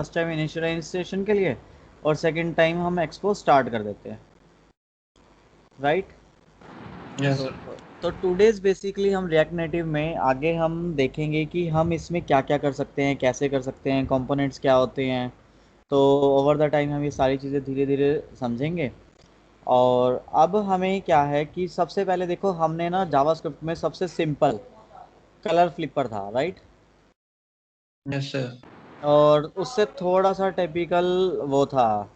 First time initialisation के लिए और सेकंड टाइम हम एक्सपो स्टार्ट कर देते हैं, राइट। यस तो टू डेज बेसिकली हम रिएक्ट नेटिव में आगे हम देखेंगे कि हम इसमें क्या क्या कर सकते हैं, कैसे कर सकते हैं, कंपोनेंट्स क्या होते हैं। तो ओवर द टाइम हम ये सारी चीज़ें धीरे धीरे समझेंगे। और अब हमें क्या है कि सबसे पहले देखो, हमने ना जावास्क्रिप्ट में सबसे सिंपल कलर फ्लिपर था, राइट। Yes sir. और उससे थोड़ा सा टिपिकल वो था,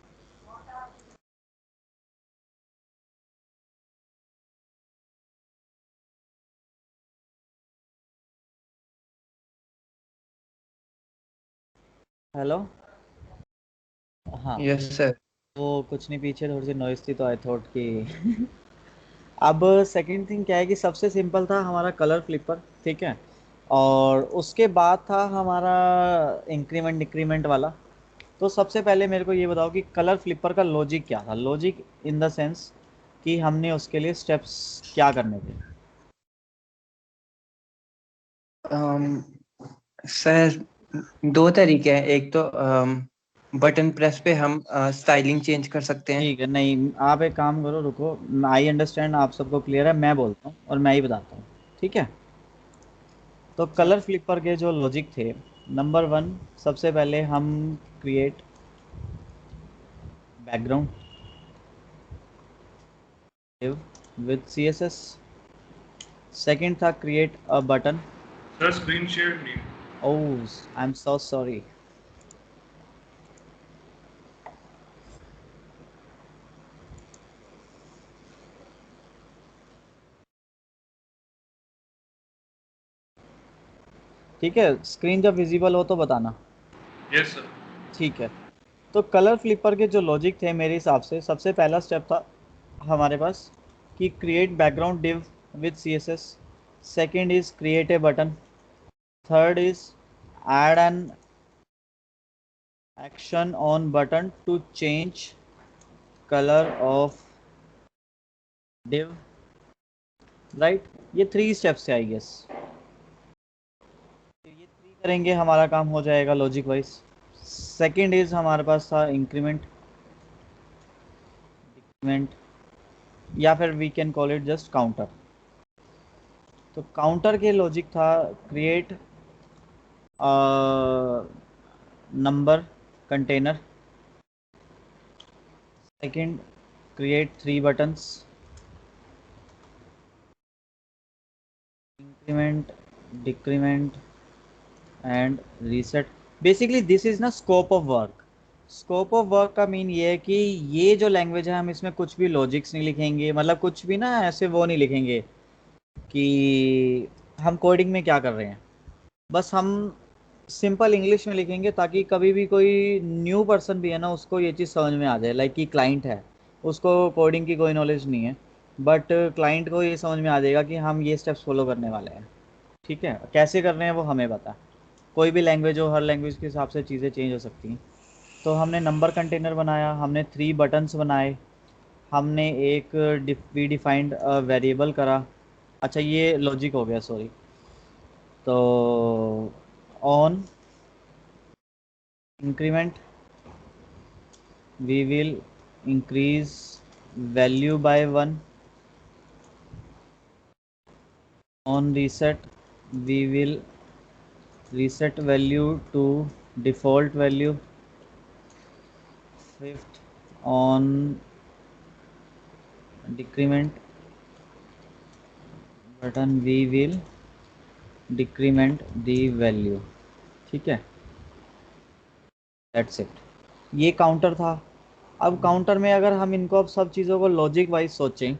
हेलो, हाँ। Yes sir. वो कुछ नहीं, पीछे थोड़ी सी नॉइस थी तो आई थॉट कि अब सेकंड थिंग क्या है कि सबसे सिंपल था हमारा कलर फ्लिपर, ठीक है। और उसके बाद था हमारा इंक्रीमेंट डिक्रीमेंट वाला। तो सबसे पहले मेरे को ये बताओ कि कलर फ्लिपर का लॉजिक क्या था, लॉजिक इन द सेंस कि हमने उसके लिए स्टेप्स क्या करने थे। सर दो तरीके हैं, एक तो बटन प्रेस पे हम स्टाइलिंग चेंज कर सकते हैं। ठीक है, नहीं आप एक काम करो, रुको। आई अंडरस्टैंड, आप सबको क्लियर है, मैं बोलता हूँ और मैं ही बताता हूँ, ठीक है। तो कलर फ्लिपर के जो लॉजिक थे, नंबर वन, सबसे पहले हम create background with CSS। Second था create a button. Sir screen share नहीं। Oh, I am so sorry. ठीक है, स्क्रीन जब विजिबल हो तो बताना। Yes sir. ठीक है। तो कलर फ्लिपर के जो लॉजिक थे मेरे हिसाब से, सबसे पहला स्टेप था हमारे पास कि create background div with CSS। Second is create a button. Third is add an action on button to change colour of div, right. ये थ्री स्टेप्स है आई गेस। तो ये थ्री करेंगे हमारा काम हो जाएगा लॉजिक वाइज। सेकंड इज हमारे पास था इंक्रीमेंट डिक्रीमेंट, या फिर we can call it just counter. तो काउंटर के लॉजिक था create number container. Second, create three buttons. Increment decrement and reset. Basically this is ना scope of work. Scope of work का mean ये है कि ये जो लैंग्वेज है, हम इसमें कुछ भी लॉजिक्स नहीं लिखेंगे, मतलब कुछ भी ना ऐसे वो नहीं लिखेंगे कि हम कोडिंग में क्या कर रहे हैं। बस हम सिंपल इंग्लिश में लिखेंगे ताकि कभी भी कोई न्यू पर्सन भी है ना, उसको ये चीज़ समझ में आ जाए। लाइक कि क्लाइंट है, उसको कोडिंग की कोई नॉलेज नहीं है, बट क्लाइंट को ये समझ में आ जाएगा कि हम ये स्टेप्स फॉलो करने वाले हैं। ठीक है, कैसे कर रहे हैं वो हमें पता। कोई भी लैंग्वेज हो, हर लैंग्वेज के हिसाब से चीज़ें चेंज हो सकती हैं। तो हमने नंबर कंटेनर बनाया, हमने थ्री बटन्स बनाए, हमने एक वी डिफाइंड वेरिएबल करा। अच्छा, ये लॉजिक हो गया, सॉरी। तो on increment we will increase value by 1. On reset we will reset value to default value. Fifth, on decrement button we will decrement the value. ठीक है, दैट्स इट। ये counter था। अब काउंटर में अगर हम इनको अब सब चीज़ों को लॉजिक वाइज सोचें,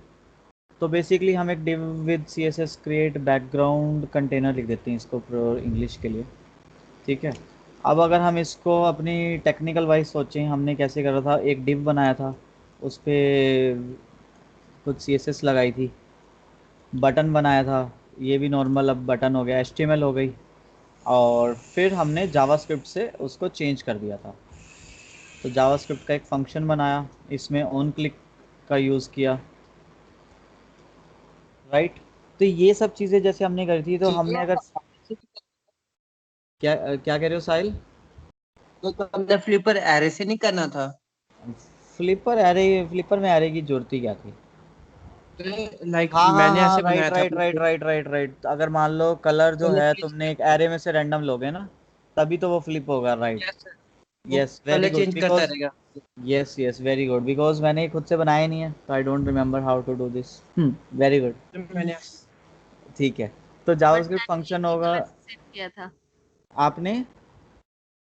तो बेसिकली हम एक div with CSS create background container लिख देते हैं इसको प्रो इंग्लिश के लिए, ठीक है। अब अगर हम इसको अपनी टेक्निकल वाइज सोचें, हमने कैसे करा था, एक डिव बनाया था, उस पर कुछ CSS लगाई थी, बटन बनाया था, ये भी नॉर्मल अब बटन हो गया, HTML हो गई, और फिर हमने जावास्क्रिप्ट से उसको चेंज कर दिया था। तो जावास्क्रिप्ट का एक फंक्शन बनाया, इसमें ऑन क्लिक का यूज़ किया, राइट। तो ये सब चीज़ें जैसे हमने करी थी, तो हमने अगर क्या क्या कह रहे हो साहिल? तो हमने फ्लिपर एरे से नहीं करना था? फ्लिपर में एरे की जरूरत ही क्या थी? लाइक हाँ हाँ मैंने हाँ, ऐसे राइट बनाया था राइट अपने राइट को, राइट राइट राइट, अगर मान लो कलर जो कलर है चेंज तुमने एक करना था। एरे में से रैंडम लोगे ना, तभी तो वो फ्लिप होगा, राइट। यस सर, वो yes very colour good, change करता बिकॉज रहेगा। Yes yes very good, because मैंने खुद से बनाया नहीं है, तो I don't remember how to do this. Very good. तो मैंने ठीक है, तो बट जावास्क्रिप्ट मैंने एक फंक्शन ही होगा। कलर से सेव किया था। आपने?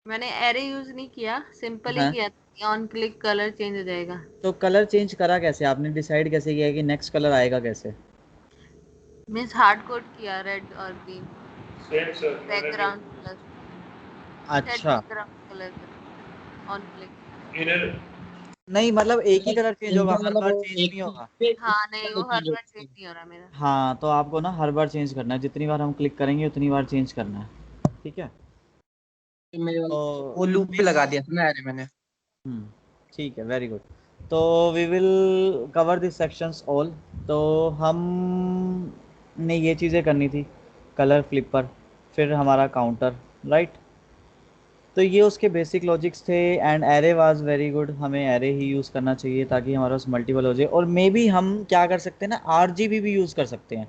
मैंने एरे यूज नहीं किया, सिंपल ही हाँ, किया था, ऑन क्लिक कलर चेंज हो जाएगा। तो कलर चेंज करा कैसे आपने? डिसाइड कैसे किया कि नेक्स्ट कलर आएगा कैसे? मीन्स हार्ड कोड किया रेड और ग्रीन, Same, sir. मैंने भी बैकग्राउंड कलर, सेट अच्छा, background colour on click. inner नहीं मतलब एक ही लाइक कलर चेंज होगा, इनका हर मतलब बार वो चेंज एक नहीं चीज होगा। पे हाँ नहीं, कलर वो हर चेंज बार होती चेंज है। नहीं हो रहा मेरा। हाँ, तो आपको ना हर बार चेंज करना है, जितनी बार हम क्लिक करेंगे उतनी बार चेंज करना है। ठीक है, तो मेरे वाले तो वो लूप पे लगा दिया था ना एरे मैंने। हम्म, ठीक है, वेरी गुड। तो we will cover this sections all. तो हम ने ये चीज़ें करनी थी, कलर फ्लिपर, फिर हमारा काउंटर, राइट। तो ये उसके बेसिक लॉजिक्स थे, and array was very good, हमें एरे ही यूज़ करना चाहिए ताकि हमारे पास मल्टीपल हो जाए। और मे बी हम क्या कर सकते हैं ना, आर जी बी भी यूज़ कर सकते हैं।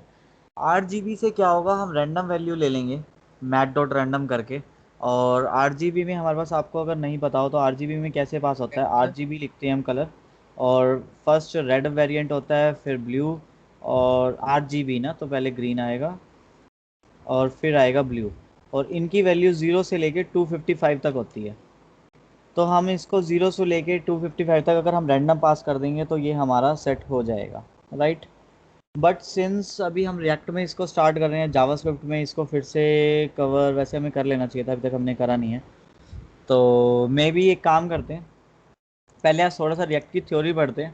आर जी बी से क्या होगा, हम रैंडम वैल्यू ले लेंगे मैट डॉट रैंडम करके, और आर जी बी में हमारे पास, आपको अगर नहीं पता हो तो आर जी बी में कैसे पास होता है, आर जी बी लिखते हैं हम कलर, और फर्स्ट रेड वेरिएंट होता है, फिर ब्लू, और आर जी बी ना, तो पहले ग्रीन आएगा और फिर आएगा ब्लू, और इनकी वैल्यू 0 से लेके 255 तक होती है। तो हम इसको 0 से लेके 255 तक अगर हम रैंडम पास कर देंगे तो ये हमारा सेट हो जाएगा, राइट। बट सिंस अभी हम रिएक्ट में इसको स्टार्ट कर रहे हैं, जावास्क्रिप्ट में इसको फिर से कवर वैसे हमें कर लेना चाहिए था, अभी तक हमने करा नहीं है। तो मे बी एक काम करते हैं, पहले आज थोड़ा सा रिएक्ट की थ्योरी पढ़ते हैं,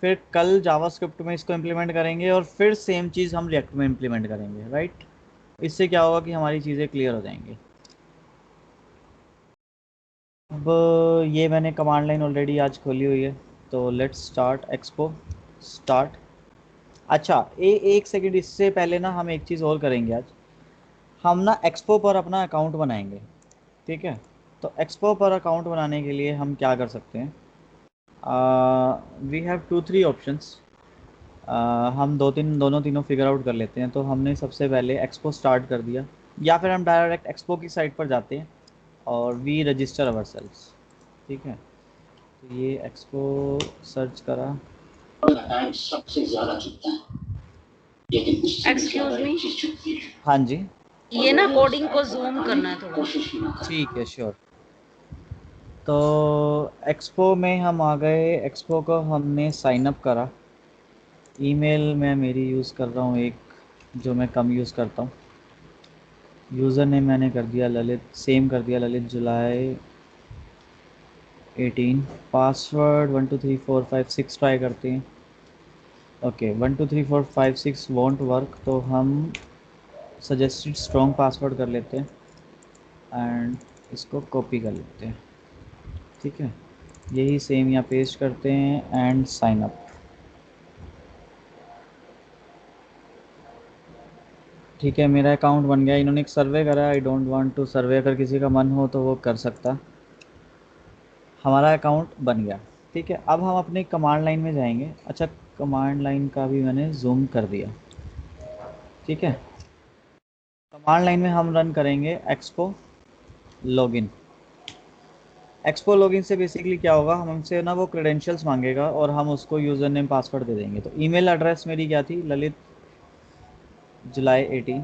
फिर कल जावास्क्रिप्ट में इसको इम्प्लीमेंट करेंगे, और फिर सेम चीज़ हम रिएक्ट में इम्प्लीमेंट करेंगे, राइट। इससे क्या होगा कि हमारी चीज़ें क्लियर हो जाएंगी। अब ये मैंने कमांड लाइन ऑलरेडी आज खोली हुई है, तो लेट्स स्टार्ट एक्सपो स्टार्ट। अच्छा, एक सेकंड, इससे पहले ना हम एक चीज़ और करेंगे आज, हम ना एक्सपो पर अपना अकाउंट बनाएंगे, ठीक है। तो एक्सपो पर अकाउंट बनाने के लिए हम क्या कर सकते हैं, वी हैव 2 3 ऑप्शंस। हम दोनों तीनों फिगर आउट कर लेते हैं। तो हमने सबसे पहले एक्सपो स्टार्ट कर दिया, या फिर हम डायरेक्ट एक्सपो की साइट पर जाते हैं और वी रजिस्टर अवर सेल्स, ठीक है। तो ये एक्सपो सर्च करा। एड सबसे ज्यादा चुनता है, लेकिन उससे भी ज्यादा एक चीज चुनती है। हाँ जी, ये ना कोडिंग को जूम करना है थोड़ा। कोशिश ही ना करना। ठीक है, श्योर। तो एक्सपो में हम आ गए, एक्सपो को हमने साइन अप करा। ईमेल मैं मेरी यूज़ कर रहा हूँ एक, जो मैं कम यूज़ करता हूँ। यूज़र नेम मैंने कर दिया ललित, सेम कर दिया ललित जुलाई 18। पासवर्ड 1 2 3 4 5 6 ट्राई करते हैं। ओके, 1 2 3 4 5 6 वॉन्ट वर्क, तो हम सजेस्टेड स्ट्रॉन्ग पासवर्ड कर लेते हैं, एंड इसको कॉपी कर लेते हैं, ठीक है। यही सेम यहाँ पेस्ट करते हैं एंड साइन अप। ठीक है, मेरा अकाउंट बन गया। इन्होंने एक सर्वे करा, आई डोंट वांट टू सर्वे, अगर किसी का मन हो तो वो कर सकता। हमारा अकाउंट बन गया, ठीक है। अब हम अपने कमांड लाइन में जाएंगे। अच्छा, कमांड लाइन का भी मैंने जूम कर दिया, ठीक है। कमांड लाइन में हम रन करेंगे एक्सपो लॉगिन। एक्सपो लॉगिन से बेसिकली क्या होगा, हम हमसे ना वो क्रेडेंशियल्स मांगेगा और हम उसको यूज़र नेम पासवर्ड दे देंगे। तो ईमेल एड्रेस मेरी क्या थी, ललित जुलाई 18।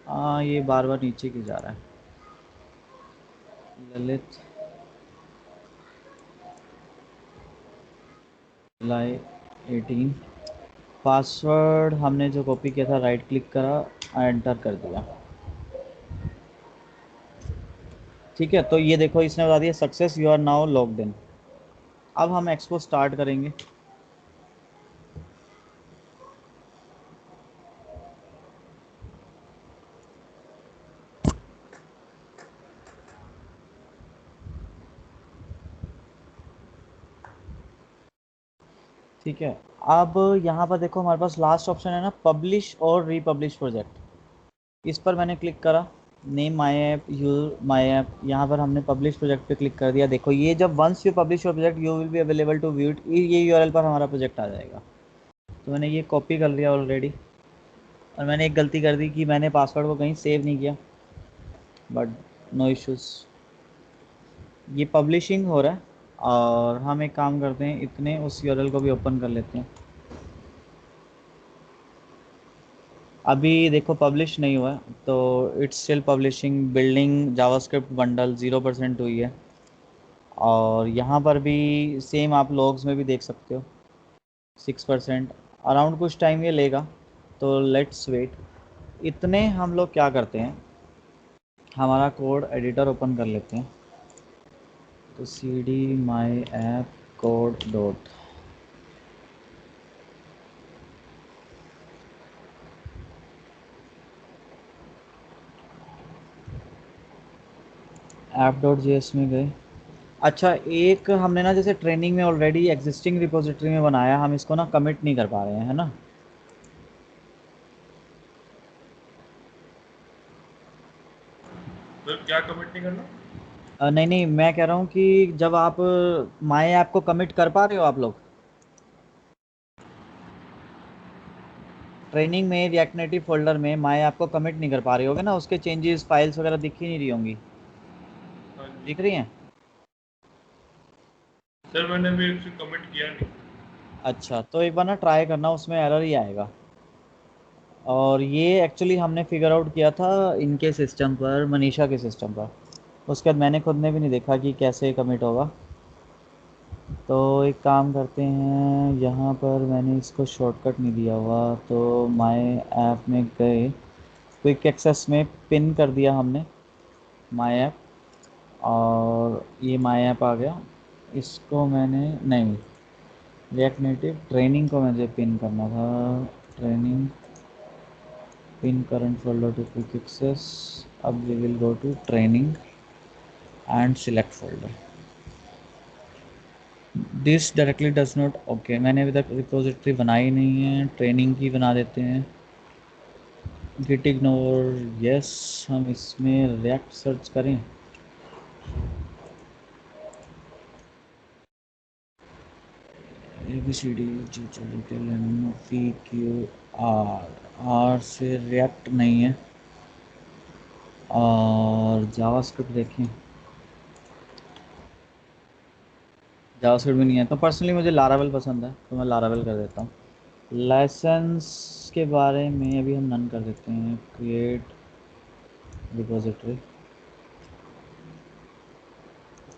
हाँ, ये बार बार नीचे की जा रहा है, ललित जुलाई 18। पासवर्ड हमने जो कॉपी किया था, राइट क्लिक करा, एंटर कर दिया, ठीक है। तो ये देखो, इसने बता दिया success, you are now logged in. अब हम एक्सपो स्टार्ट करेंगे। ठीक है, अब यहाँ पर देखो, हमारे पास लास्ट ऑप्शन है ना, पब्लिश और रीपब्लिश प्रोजेक्ट। इस पर मैंने क्लिक करा, name my app, you my app, यहाँ पर हमने पब्लिश प्रोजेक्ट पे क्लिक कर दिया। देखो ये जब once you publish your project you will be available to view it, ये यूआरएल पर हमारा प्रोजेक्ट आ जाएगा। तो मैंने ये कॉपी कर लिया ऑलरेडी, और मैंने एक गलती कर दी कि मैंने पासवर्ड को कहीं सेव नहीं किया, बट नो इश्यूज़। ये पब्लिशिंग हो रहा है, और हम एक काम करते हैं, इतने उस यूआरएल को भी ओपन कर लेते हैं। अभी देखो पब्लिश नहीं हुआ है, तो it's still publishing. Building JavaScript bundle 0% हुई है, और यहाँ पर भी सेम आप लॉग्स में भी देख सकते हो 6%। अराउंड कुछ टाइम ये लेगा, तो लेट्स वेट। इतने हम लोग क्या करते हैं, हमारा कोड एडिटर ओपन कर लेते हैं। तो cd my app code dot app.js में गए। अच्छा, एक हमने ना जैसे ट्रेनिंग में ऑलरेडी एग्जिस्टिंग रिपोजिटरी में बनाया, हम इसको ना कमिट नहीं कर पा रहे हैं, है ना। तो क्या कमिट नहीं करना? नहीं नहीं, मैं कह रहा हूँ कि जब आप माई ऐप को कमिट कर पा रहे हो आप लोग ट्रेनिंग में, रिएक्ट नेटिव फोल्डर में माई ऐप को कमिट नहीं कर पा रहे होगे ना, उसके चेंजेस फाइल्स वगैरह दिख ही नहीं रही होंगी। हाँ जी दिख रही हैं? सर, मैंने भी उसे कमिट किया नहीं। अच्छा, तो एक बार ना ट्राई करना, उसमें एरर ही आएगा। और ये एक्चुअली हमने फिगर आउट किया था इनके सिस्टम पर, मनीषा के सिस्टम पर। उसके बाद मैंने खुद ने भी नहीं देखा कि कैसे कमिट होगा। तो एक काम करते हैं, यहाँ पर मैंने इसको शॉर्टकट नहीं दिया हुआ, तो माय ऐप में गए, क्विक एक्सेस में पिन कर दिया हमने माय ऐप, और ये माय ऐप आ गया। इसको मैंने नहीं, रिएक्ट नेटिव ट्रेनिंग को मुझे पिन करना था, training pin current folder to quick access. अब we will go to training and select folder. This directly does not, okay मैंने अभी तक रिपोजिटरी बनाई नहीं है, ट्रेनिंग की बना देते हैं। गिट इग्नोर, यस, हम इसमें रिएक्ट सर्च करें। A B C D G चलो N P Q R, R से रिएक्ट नहीं है, और जावास्क्रिप्ट देखें, जावास्क्रिप्ट भी नहीं है। तो पर्सनली मुझे लारावेल पसंद है, तो मैं लारावेल कर देता हूँ। लाइसेंस के बारे में अभी हम नन कर देते हैं, क्रिएट रिपोजिटरी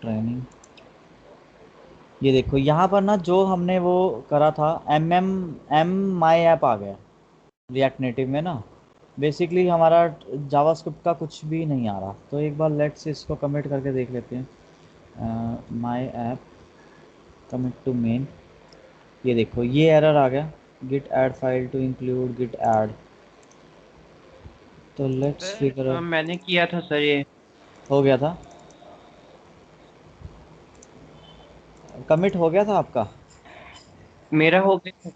ट्रेनिंग। ये देखो यहाँ पर ना जो हमने वो करा था, एम माई ऐप आ गया रिएक्ट नेटिव में ना। बेसिकली हमारा जावास्क्रिप्ट का कुछ भी नहीं आ रहा। तो एक बार लेट्स इसको कमिट करके देख लेते हैं, my app commit to main. ये देखो ये एरर आ गया, git add file to include git add. तो लेट्स फिगर आउट। मैंने किया था सर ये। हो गया था, कमिट हो गया था आपका? मेरा हो गया था।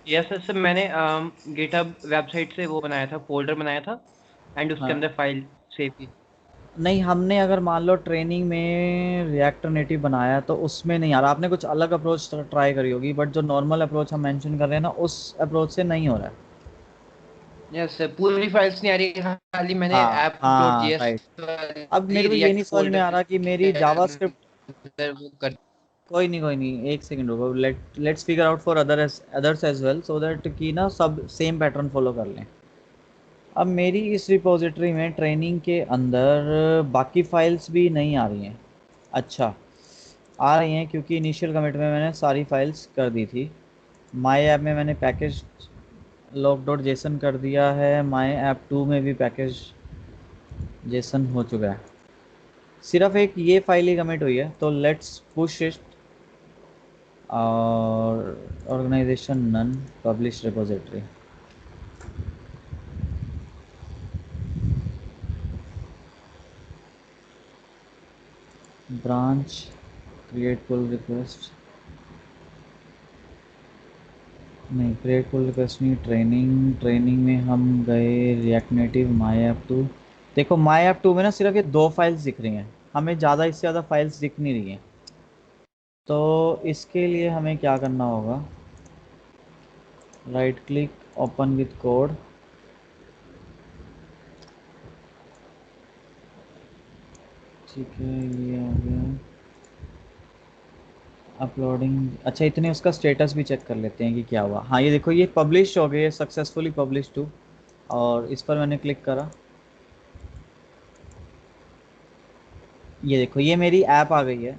यस सर सर, मैंने गिटहब वेबसाइट से वो बनाया था, फोल्डर बनाया था एंड उसके हाँ, अंदर फाइल सेव की। नहीं हमने अगर मान लो ट्रेनिंग में रिएक्ट नेटिव बनाया तो उसमें नहीं आ रहा। आपने कुछ अलग अप्रोच ट्राई करी होगी, बट जो नॉर्मल अप्रोच हम मेंशन कर रहे हैं ना, उस अप्रोच से नहीं हो रहा है। यस सर, पूरी फाइल्स नहीं आ रही, खाली मैंने हाँ ऐप डॉट हाँ जेएस राइट। अब मेरे को ये नहीं रिएक्ट समझ में फोल्डर आ रहा कि मेरी के जावास्क्रिप्ट, अंदर वो कर। कोई नहीं, एक सेकंड रुको, let's figure out for others as well, so that कि ना सब सेम पैटर्न फॉलो कर लें। अब मेरी इस रिपोजिटरी में ट्रेनिंग के अंदर बाकी फाइल्स भी नहीं आ रही हैं। अच्छा, आ रही हैं क्योंकि इनिशियल कमिट में मैंने सारी फाइल्स कर दी थी। माई ऐप में मैंने पैकेज लॉग डॉट जेसन कर दिया है, माई ऐप 2 में भी पैकेज जेसन हो चुका है, सिर्फ एक ये फाइल ही कमिट हुई है। तो लेट्स पुश इट, और organisation none, publish repository. Branch create pull request, नहीं क्रिएट पुल रिक्वेस्ट नहीं, ट्रेनिंग में हम गए रिएक्ट नेटिव माई ऐप 2, देखो माई ऐप 2 में ना सिर्फ ये 2 फाइल्स दिख रही हैं, हमें ज़्यादा इससे ज़्यादा फाइल्स दिख नहीं रही हैं। तो इसके लिए हमें क्या करना होगा, right click, open with code, ठीक है ये आ गया अपलोडिंग। अच्छा इतने उसका स्टेटस भी चेक कर लेते हैं कि क्या हुआ। हाँ ये देखो ये पब्लिश हो गए, सक्सेसफुली पब्लिश टू, और इस पर मैंने क्लिक करा, ये देखो ये मेरी ऐप आ गई है।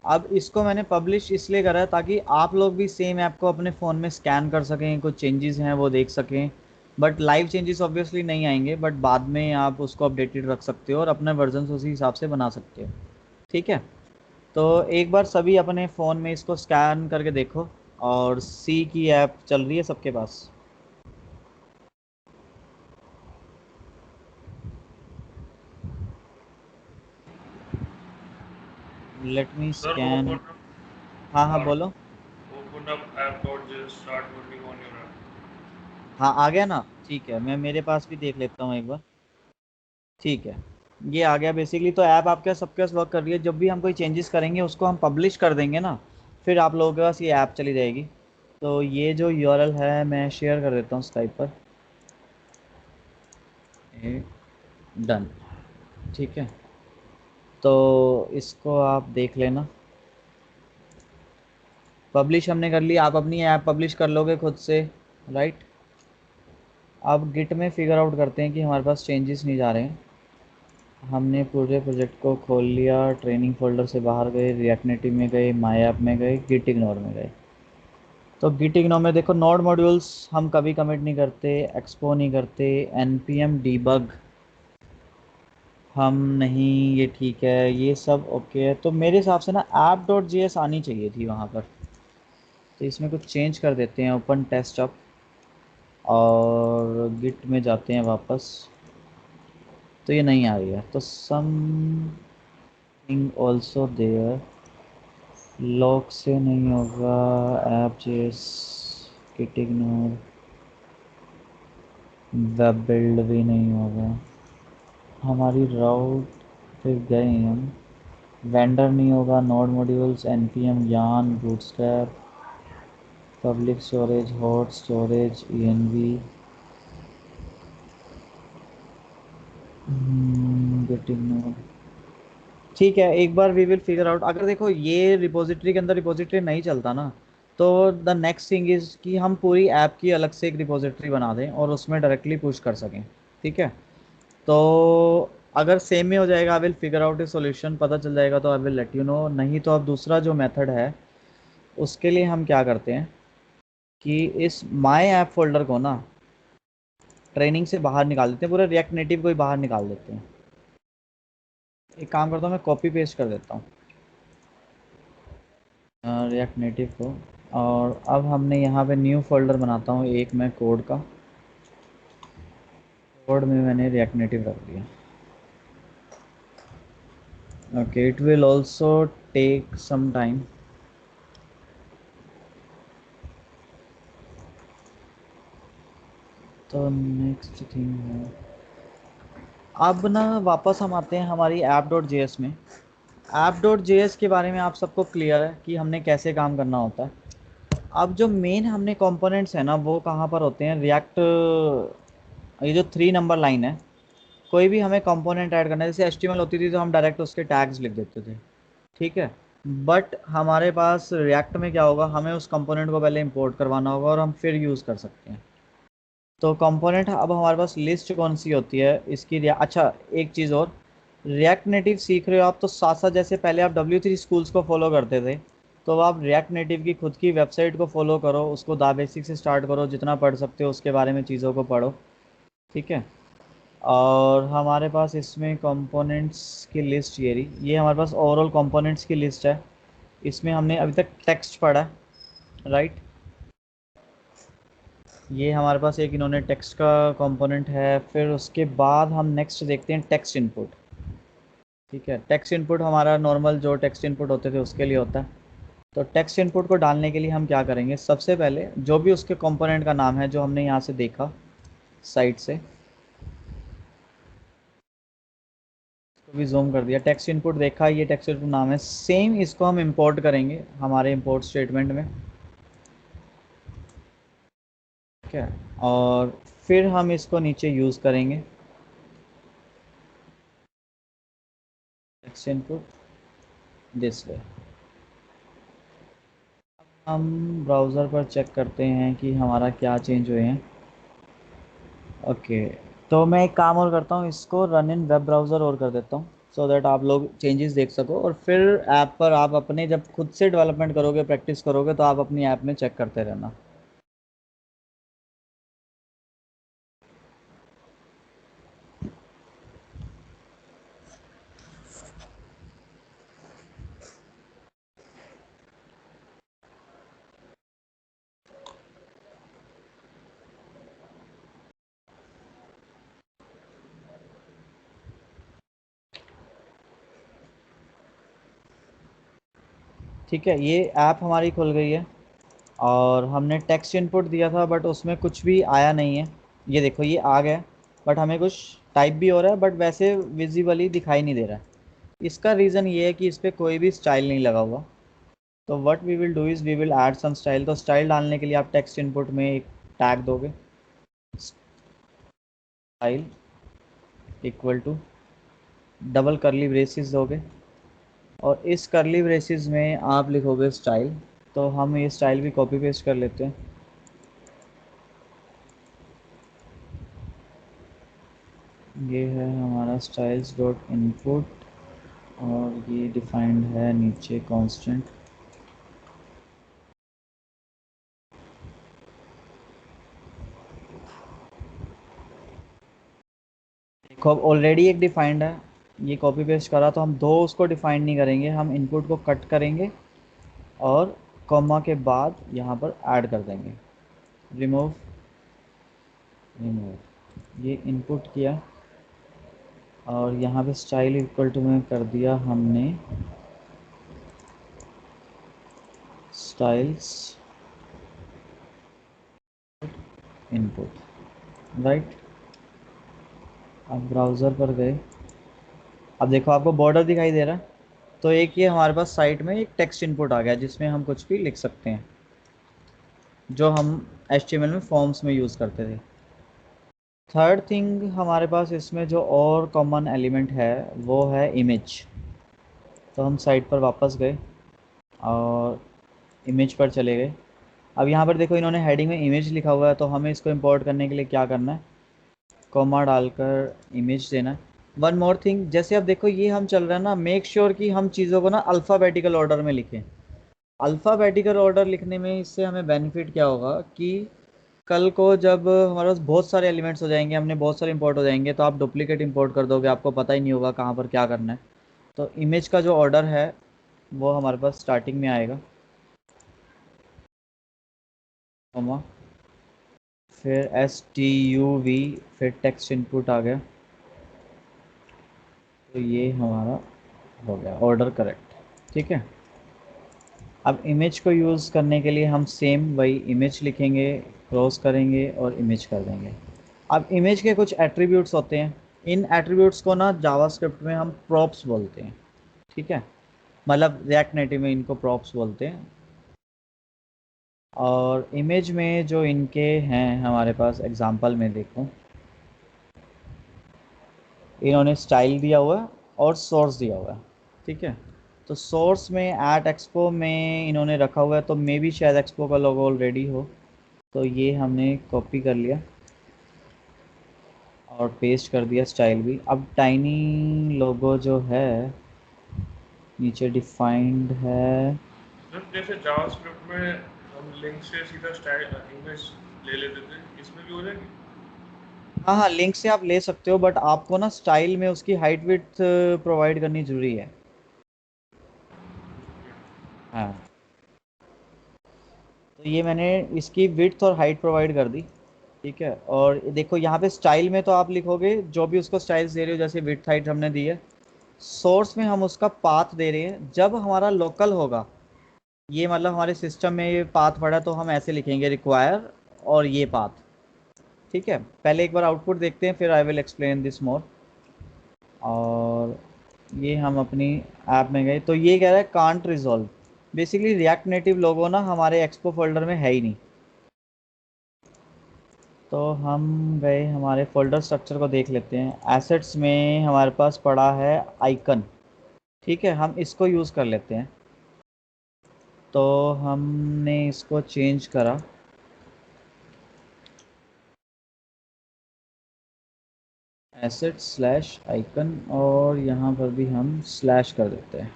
अब इसको मैंने पब्लिश इसलिए करा है ताकि आप लोग भी सेम ऐप को अपने फ़ोन में स्कैन कर सकें, कुछ चेंजेस हैं वो देख सकें। बट लाइव चेंजेस ऑब्वियसली नहीं आएंगे, बट बाद में आप उसको अपडेटेड रख सकते हो और अपने वर्जन उसी हिसाब से बना सकते हो। ठीक है, तो एक बार सभी अपने फ़ोन में इसको स्कैन करके देखो, और सी की ऐप चल रही है सबके पास। Let me Sir, scan. हाँ हाँ बोलो। open up app.js, start working on your app. हाँ आ गया ना, ठीक है, मैं मेरे पास भी देख लेता हूँ एक बार। ठीक है, ये आ गया बेसिकली। तो ऐप आपके सबके पास वर्क कर रही है। जब भी हम कोई चेंजेस करेंगे उसको हम पब्लिश कर देंगे ना, फिर आप लोगों के पास ये ऐप चली जाएगी। तो ये जो यूआरएल है मैं शेयर कर देता हूँ स्काइप पर, डन, ठीक है। तो इसको आप देख लेना, पब्लिश हमने कर लिया। आप अपनी ऐप पब्लिश कर लोगे खुद से, राइट। अब गिट में फिगर आउट करते हैं कि हमारे पास चेंजेस नहीं जा रहे हैं। हमने पूरे प्रोजेक्ट को खोल लिया, ट्रेनिंग फोल्डर से बाहर गए, रिएक्ट नेटिव में गए, माई ऐप में गए, गिट इग्नोर में गए। तो गिट इग्नोर में देखो नोड मॉड्यूल्स हम कभी कमिट नहीं करते, एक्सपो नहीं करते, npm debug हम नहीं, ये ठीक है, ये सब ओके है। तो मेरे हिसाब से ना app.js आनी चाहिए थी वहाँ पर। तो इसमें कुछ चेंज कर देते हैं, ओपन टेस्ट अप, और गिट में जाते हैं वापस। तो ये नहीं आ रही है, तो समथिंग ऑल्सो देयर, लॉक से नहीं होगा, ऐप जेस, गिट इग्नोर, वेब बिल्ड भी नहीं होगा, हमारी राउट पे गए हम, वेंडर नहीं होगा, node modules, npm yarn, Bootstrap, public storage, hot storage, env, git ignore. ठीक है, एक बार वी विल फिगर आउट। अगर देखो ये रिपोजिटरी के अंदर रिपोजिटरी नहीं चलता ना, तो द नेक्स्ट थिंग इज़ कि हम पूरी ऐप की अलग से एक रिपोजिटरी बना दें और उसमें डायरेक्टली पुश कर सकें। ठीक है, तो अगर सेम में हो जाएगा, I will figure out a solution, पता चल जाएगा तो I will let you know. नहीं तो अब दूसरा जो मेथड है उसके लिए हम क्या करते हैं कि इस माई ऐप फोल्डर को ना ट्रेनिंग से बाहर निकाल देते हैं, पूरे रिएक्ट नेटिव को ही बाहर निकाल देते हैं। एक काम करता हूँ, मैं कॉपी पेस्ट कर देता हूँ रिएक्ट नेटिव को, और अब हमने यहाँ पे न्यू फोल्डर बनाता हूँ एक मैं कोड का, कोड में मैंने रिएक्ट नेटिव रख दिया। Okay, it will also take some time. तो नेक्स्ट थिंग है, अब ना वापस हम आते हैं हमारी app.js में। app.js के बारे में आप सबको क्लियर है कि हमने कैसे काम करना होता है। अब जो मेन हमने कंपोनेंट्स हैं ना वो कहाँ पर होते हैं, रिएक्ट, ये जो 3 नंबर लाइन है, कोई भी हमें कंपोनेंट ऐड करना है, जैसे HTML होती थी तो हम डायरेक्ट उसके टैग्स लिख देते थे, ठीक है। बट हमारे पास रिएक्ट में क्या होगा, हमें उस कंपोनेंट को पहले इंपोर्ट करवाना होगा और हम फिर यूज़ कर सकते हैं। तो कंपोनेंट अब हमारे पास लिस्ट कौन सी होती है इसकी, अच्छा एक चीज़ और, रिएक्ट नेटिव सीख रहे हो आप तो साथ साथ, जैसे पहले आप W3 स्कूल्स को फॉलो करते थे, तो अब आप रिएक्ट नेटिव की खुद की वेबसाइट को फॉलो करो, उसको दा बेसिक से स्टार्ट करो, जितना पढ़ सकते हो उसके बारे में चीज़ों को पढ़ो, ठीक है। और हमारे पास इसमें कंपोनेंट्स की लिस्ट ये रही, ये हमारे पास ओवरऑल कंपोनेंट्स की लिस्ट है। इसमें हमने अभी तक टेक्स्ट पढ़ा है, राइट। ये हमारे पास एक इन्होंने टेक्स्ट का कंपोनेंट है। फिर उसके बाद हम नेक्स्ट देखते हैं टेक्स्ट इनपुट, ठीक है। टेक्स्ट इनपुट हमारा नॉर्मल जो टेक्स्ट इनपुट होते थे उसके लिए होता है। तो टेक्स्ट इनपुट को डालने के लिए हम क्या करेंगे, सबसे पहले जो भी उसके कंपोनेंट का नाम है जो हमने यहाँ से देखा साइट से, भी जूम कर दिया, टेक्स्ट इनपुट देखा, ये टेक्स्ट इनपुट नाम है, सेम इसको हम इंपोर्ट करेंगे हमारे इंपोर्ट स्टेटमेंट में, ठीक है। और फिर हम इसको नीचे यूज़ करेंगे, टेक्स्ट इनपुट दिस वे। हम ब्राउज़र पर चेक करते हैं कि हमारा क्या चेंज हुए हैं। ओके, तो मैं एक काम और करता हूँ, इसको रन इन वेब ब्राउज़र और कर देता हूँ, सो दैट आप लोग चेंजेस देख सको, और फिर ऐप पर आप अपने जब खुद से डेवलपमेंट करोगे, प्रैक्टिस करोगे, तो आप अपनी ऐप में चेक करते रहना। ठीक है, ये ऐप हमारी खुल गई है और हमने टेक्स्ट इनपुट दिया था बट उसमें कुछ भी आया नहीं है। ये देखो ये आ गया, बट हमें कुछ टाइप भी हो रहा है बट वैसे विजिबली दिखाई नहीं दे रहा है। इसका रीज़न ये है कि इस पर कोई भी स्टाइल नहीं लगा हुआ। तो what we will do is we will add some style. तो स्टाइल डालने के लिए आप टेक्स्ट इनपुट में एक टैग दोगे, style equal to double curly braces दोगे, और इस करली ब्रेसेस में आप लिखोगे स्टाइल। तो हम ये स्टाइल भी कॉपी पेस्ट कर लेते हैं। ये है हमारा स्टाइल्स डॉट इनपुट और ये डिफाइंड है नीचे कांस्टेंट। देखो अब ऑलरेडी एक डिफाइंड है, ये कॉपी पेस्ट करा, तो हम दो उसको डिफाइंड नहीं करेंगे, हम इनपुट को कट करेंगे और कॉमा के बाद यहाँ पर ऐड कर देंगे, रिमूव रिमूव। ये इनपुट किया और यहाँ पे स्टाइल इक्वल टू में कर दिया हमने स्टाइल्स इनपुट, राइट। अब ब्राउज़र पर गए, अब देखो आपको बॉर्डर दिखाई दे रहा है। तो एक ये हमारे पास साइट में एक टेक्स्ट इनपुट आ गया जिसमें हम कुछ भी लिख सकते हैं, जो हम HTML में फॉर्म्स में यूज़ करते थे। थर्ड थिंग हमारे पास इसमें जो और कॉमन एलिमेंट है वो है इमेज। तो हम साइट पर वापस गए और इमेज पर चले गए। अब यहाँ पर देखो इन्होंने हेडिंग में इमेज लिखा हुआ है, तो हमें इसको इंपोर्ट करने के लिए क्या करना है, कॉमा डालकर इमेज देना है। वन मोर थिंग, जैसे अब देखो ये हम चल रहा है ना, मेक श्योर कि हम चीज़ों को ना अल्फ़ाबेटिकल ऑर्डर में लिखें। अल्फ़ाबेटिकल ऑर्डर लिखने में इससे हमें बेनिफिट क्या होगा कि कल को जब हमारे पास बहुत सारे एलिमेंट्स हो जाएंगे, हमने बहुत सारे इंपोर्ट हो जाएंगे, तो आप डुप्लीकेट इंपोर्ट कर दोगे, आपको पता ही नहीं होगा कहाँ पर क्या करना है। तो इमेज का जो ऑर्डर है वो हमारे पास स्टार्टिंग में आएगा, कॉमा फिर STUV, फिर टेक्स्ट इनपुट आ गया। तो ये हमारा हो गया ऑर्डर करेक्ट, ठीक है। अब इमेज को यूज़ करने के लिए हम सेम वही इमेज लिखेंगे, क्रॉस करेंगे और इमेज कर देंगे। अब इमेज के कुछ एट्रीब्यूट्स होते हैं, इन एट्रीब्यूट्स को ना जावास्क्रिप्ट में हम प्रॉप्स बोलते हैं, ठीक है। मतलब रिएक्ट नेटिव में इनको प्रॉप्स बोलते हैं। और इमेज में जो इनके हैं हमारे पास एग्जांपल में देखो, इन्होंने स्टाइल दिया हुआ है और सोर्स दिया हुआ है, ठीक है। तो सोर्स में @expo में इन्होंने रखा हुआ है, तो मे भी शायद एक्सपो का लोगो ऑलरेडी हो, तो ये हमने कॉपी कर लिया और पेस्ट कर दिया स्टाइल भी। अब टाइनी लोगो जो है नीचे डिफाइंड है। जैसे जावास्क्रिप्ट में हम लिंक से सीधा स्टाइल इमेज ले लेते थे, इसमें भी हो जाएगी? हाँ हाँ, लिंक से आप ले सकते हो, बट आपको ना स्टाइल में उसकी हाइट विड्थ प्रोवाइड करनी जरूरी है। हाँ, तो ये मैंने इसकी विड्थ और हाइट प्रोवाइड कर दी, ठीक है। और देखो यहाँ पे स्टाइल में तो आप लिखोगे जो भी उसको स्टाइल्स दे रहे हो, जैसे विड्थ हाइट हमने दी है। सोर्स में हम उसका पाथ दे रहे हैं, जब हमारा लोकल होगा, ये मतलब हमारे सिस्टम में ये पाथ पड़ा, तो हम ऐसे लिखेंगे रिक्वायर और ये पाथ, ठीक है। पहले एक बार आउटपुट देखते हैं, फिर I will explain this more. और ये हम अपनी ऐप में गए तो ये कह रहा है can't resolve. Basically React Native logo ना हमारे एक्सपो फोल्डर में है ही नहीं। तो हम गए हमारे फोल्डर स्ट्रक्चर को देख लेते हैं। एसेट्स में हमारे पास पड़ा है आइकन, ठीक है, हम इसको यूज़ कर लेते हैं। तो हमने इसको चेंज करा, एसेट स्लैश आइकन, और यहाँ पर भी हम स्लैश कर देते हैं,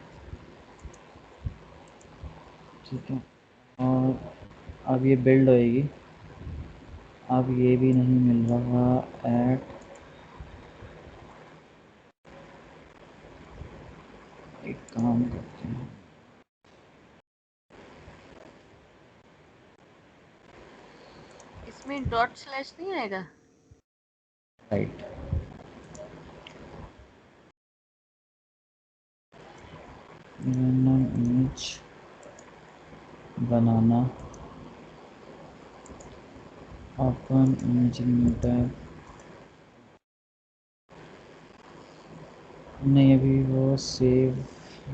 ठीक है। और अब ये बिल्ड होएगी। अब ये भी नहीं मिल रहा एट, एक काम करते हैं, इसमें डॉट स्लैश नहीं आएगा? राइट, इमेज बनाना, ओपन इमेजिंग न्यू टैब। नहीं, अभी वो सेव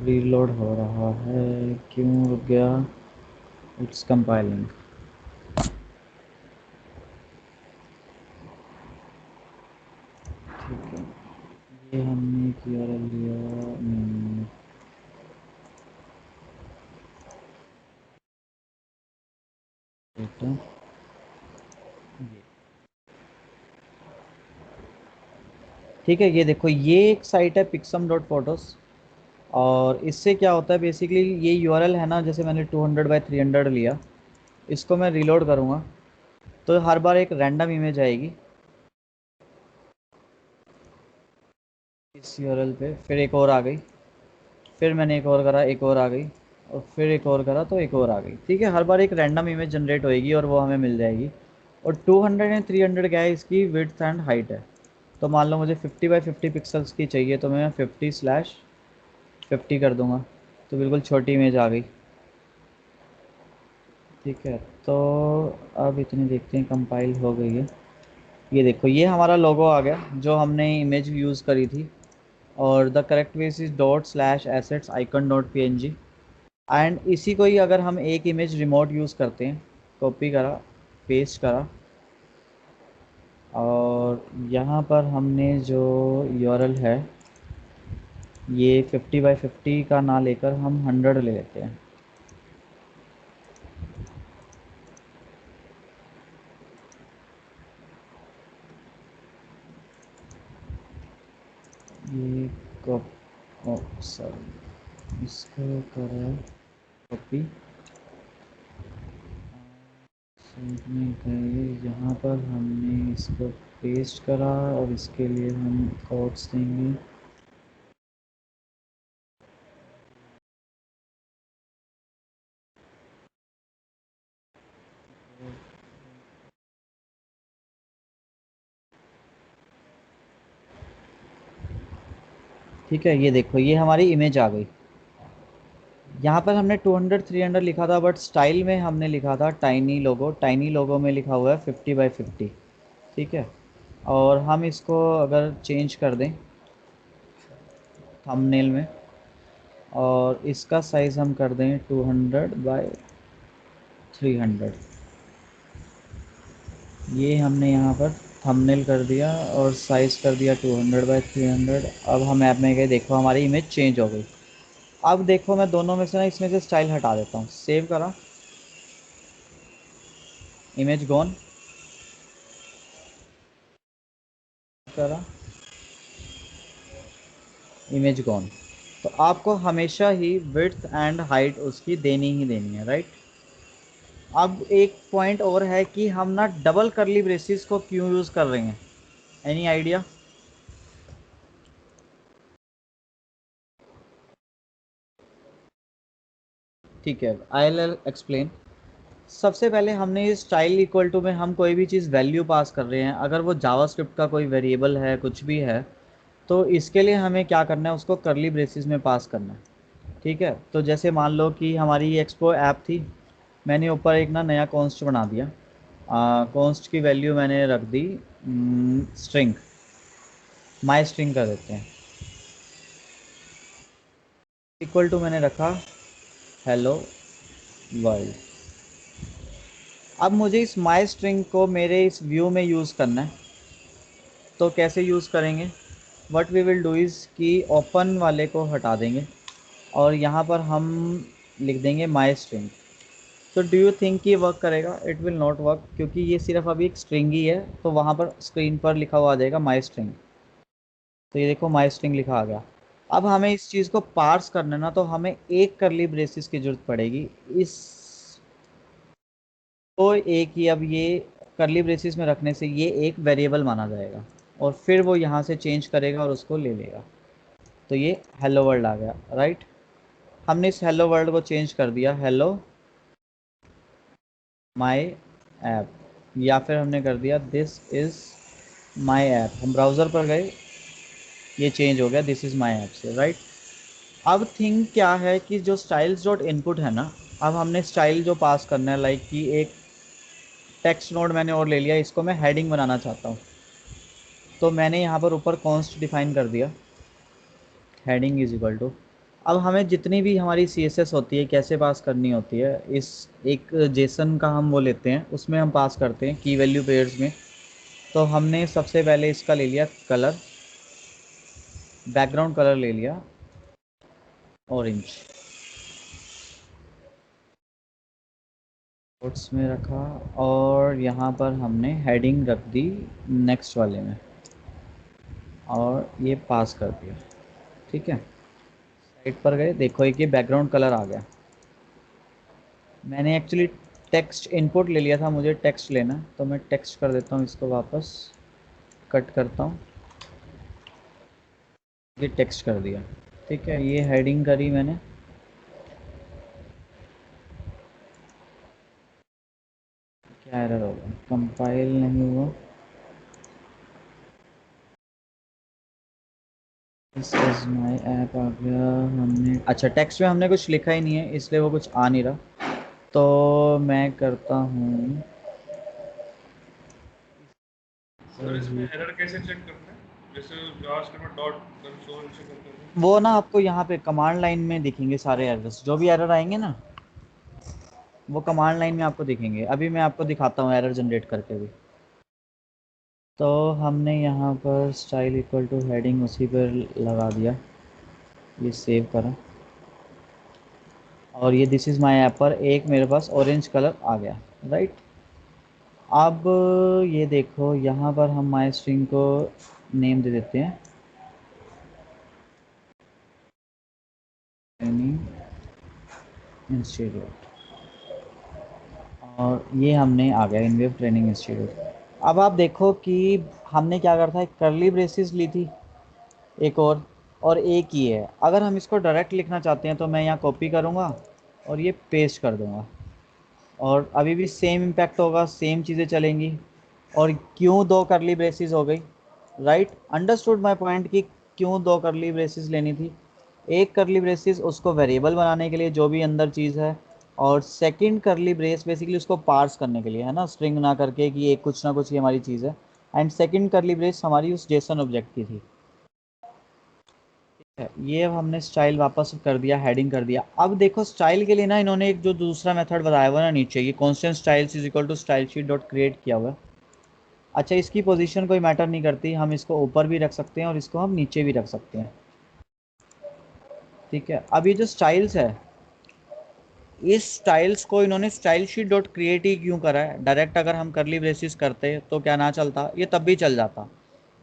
रीलोड हो रहा है, क्यों रुक गया? It's compiling. ठीक है, ये हमने एक URL लिया, डेटा, ठीक है। ये देखो, ये एक साइट है पिक्सम डॉट फोटोस, और इससे क्या होता है बेसिकली, ये URL है ना, जैसे मैंने 200 बाई 300 लिया, इसको मैं रीलोड करूँगा तो हर बार एक रैंडम इमेज आएगी इस URL पे, फिर एक और आ गई, फिर मैंने एक और करा, एक और आ गई, और फिर एक और करा तो एक और आ गई, ठीक है। हर बार एक रैंडम इमेज जनरेट होएगी और वो हमें मिल जाएगी। और 200 एंड 300 क्या है, इसकी विड्थ एंड हाइट है। तो मान लो मुझे 50 बाई 50 पिक्सल्स की चाहिए, तो मैं 50/50 कर दूंगा, तो बिल्कुल छोटी इमेज आ गई, ठीक है। तो अब इतनी देखते हैं, कंपाइल हो गई है। ये देखो, ये हमारा लोगो आ गया जो हमने इमेज यूज़ करी थी। और द करेक्ट वेस is dot slash assets icon dot PNG। And इसी को ही अगर हम एक इमेज रिमोट यूज़ करते हैं, कॉपी करा, पेस्ट करा, और यहाँ पर हमने जो URL है, ये 50 बाई 50 का ना लेकर हम 100 ले लेते हैं। ये सॉरी, इसको करा कॉपी, में गए, यहाँ पर हमने इसको पेस्ट करा, और इसके लिए हम कोड्स देंगे। ठीक है, ये देखो, ये हमारी इमेज आ गई। यहाँ पर हमने 200 300 लिखा था, बट स्टाइल में हमने लिखा था टाइनी लोगो। टाइनी लोगो में लिखा हुआ है 50 बाई 50, ठीक है। और हम इसको अगर चेंज कर दें थंबनेल में, और इसका साइज़ हम कर दें 200 बाई 300, ये हमने यहाँ पर थंबनेल कर दिया और साइज़ कर दिया 200 बाई 300। अब हम ऐप में गए, देखो हमारी इमेज चेंज हो गई। अब देखो, मैं दोनों में से ना, इसमें से स्टाइल हटा देता हूँ। सेव करा, इमेज गॉन करा, इमेज गॉन। तो आपको हमेशा ही विड्थ एंड हाइट उसकी देनी ही देनी है, राइट। अब एक पॉइंट और है कि हम ना डबल करली ब्रेसेस को क्यों यूज़ कर रहे हैं, एनी आइडिया? ठीक है, आई विल एक्सप्लेन। सबसे पहले हमने इस स्टाइल इक्वल टू में हम कोई भी चीज़ वैल्यू पास कर रहे हैं, अगर वो जावास्क्रिप्ट का कोई वेरिएबल है, कुछ भी है, तो इसके लिए हमें क्या करना है, उसको करली ब्रेसेस में पास करना है, ठीक है। तो जैसे मान लो कि हमारी ये एक्सपो ऐप थी, मैंने ऊपर एक ना नया कॉन्स्ट बना दिया। कॉन्स्ट की वैल्यू मैंने रख दी स्ट्रिंग, माई स्ट्रिंग कर देते हैं। इक्वल टू मैंने रखा हेलो वर्ल्ड। अब मुझे इस माई स्ट्रिंग को मेरे इस व्यू में यूज़ करना है, तो कैसे यूज़ करेंगे? What we will do is कि ओपन वाले को हटा देंगे और यहाँ पर हम लिख देंगे माई स्ट्रिंग। तो डू यू थिंक ये वर्क करेगा? इट विल नॉट वर्क, क्योंकि ये सिर्फ अभी एक स्ट्रिंग ही है। तो वहाँ पर स्क्रीन पर लिखा हुआ आ जाएगा माई स्ट्रिंग। तो ये देखो माई स्ट्रिंग लिखा आ गया। अब हमें इस चीज़ को पार्स करना है ना, तो हमें एक करली ब्रेसिस की ज़रूरत पड़ेगी। इस तो एक ही, अब ये करली ब्रेसिस में रखने से ये एक वेरिएबल माना जाएगा और फिर वो यहाँ से चेंज करेगा और उसको ले लेगा। तो ये हेलो वर्ल्ड आ गया, राइट। हमने इस हेलो वर्ल्ड को चेंज कर दिया हेलो माई ऐप, या फिर हमने कर दिया दिस इज़ माई ऐप। हम ब्राउज़र पर गए, ये चेंज हो गया दिस इज़ माई ऐप से, राइट। अब थिंग क्या है कि जो स्टाइल्स डॉट इनपुट है ना, अब हमने स्टाइल जो पास करना है, लाइक कि एक टेक्स्ट नोड मैंने और ले लिया, इसको मैं हेडिंग बनाना चाहता हूँ। तो मैंने यहाँ पर ऊपर कॉन्स्ट डिफाइन कर दिया हेडिंग इज इक्वल टू। अब हमें जितनी भी हमारी CSS होती है कैसे पास करनी होती है, इस एक जेसन का हम वो लेते हैं, उसमें हम पास करते हैं की वैल्यू पेयर्स में। तो हमने सबसे पहले इसका ले लिया कलर, बैकग्राउंड कलर ले लिया ऑरेंज, कोट्स में रखा, और यहाँ पर हमने हेडिंग रख दी नेक्स्ट वाले में और ये पास कर दिया। ठीक है, साइड पर गए, देखो एक ये बैकग्राउंड कलर आ गया। मैंने एक्चुअली टेक्स्ट इनपुट ले लिया था, मुझे टेक्स्ट लेना, तो मैं टेक्स्ट कर देता हूँ, इसको वापस कट करता हूँ, ये टेक्स्ट कर दिया। ठीक है, ये हेडिंग करी मैंने, क्या एरर होगा, कंपाइल नहीं हुआ। दिस इज माय ऐप आ गया। हमने अच्छा टेक्स्ट में हमने कुछ लिखा ही नहीं है, इसलिए वो कुछ आ नहीं रहा। तो मैं करता हूँ, सर इसमें एरर कैसे चेक करते हैं? जैसे जावास्क्रिप्ट में डॉट कंसोल से करते हैं। वो ना आपको यहाँ पे कमांड लाइन में दिखेंगे सारे एरर्स, जो भी एरर आएंगे ना वो कमांड लाइन में आपको दिखेंगे। अभी मैं आपको दिखाता हूँ एरर जनरेट करके भी। तो हमने यहाँ पर स्टाइल इक्वल टू हेडिंग उसी पर लगा दिया, ये सेव करा, और ये दिस इज़ माय ऐप पर एक मेरे पास ऑरेंज कलर आ गया, राइट। अब ये देखो यहाँ पर हम माय स्ट्रिंग को नेम दे देते हैं ट्रेनिंग इंस्टीट्यूट, और ये हमने आ गया इनवेव ट्रेनिंग इंस्टीट्यूट। अब आप देखो कि हमने क्या करा था, एक करली ब्रेसिस ली थी एक और एक ही है। अगर हम इसको डायरेक्ट लिखना चाहते हैं तो मैं यहाँ कॉपी करूँगा और ये पेस्ट कर दूँगा, और अभी भी सेम इम्पैक्ट होगा, सेम चीज़ें चलेंगी। और क्यों दो करली ब्रेसिस हो गई, राइट। अंडरस्टूड माय पॉइंट कि क्यों दो करली ब्रेसिस लेनी थी। एक करली ब्रेसिस उसको वेरिएबल बनाने के लिए जो भी अंदर चीज़ है, और सेकंड करली ब्रेस बेसिकली उसको पार्स करने के लिए, है ना, स्ट्रिंग ना करके कि एक कुछ ना कुछ ये हमारी चीज़ है। एंड सेकंड करली ब्रेस हमारी उस जेसन ऑब्जेक्ट की थी। ये अब हमने स्टाइल वापस कर दिया, हेडिंग कर दिया। अब देखो स्टाइल के लिए ना इन्होंने एक जो दूसरा मेथड बताया हुआ ना नीचे, ये constant styles is equal to style sheet dot create किया हुआ है। अच्छा, इसकी पोजीशन कोई मैटर नहीं करती, हम इसको ऊपर भी रख सकते हैं और इसको हम नीचे भी रख सकते हैं। ठीक है, अब ये जो स्टाइल्स है, इस स्टाइल्स को इन्होंने स्टाइल शीट डॉट क्रिएट ही क्यों करा है? डायरेक्ट अगर हम करली ब्रेसिस करते तो क्या ना चलता, ये तब भी चल जाता।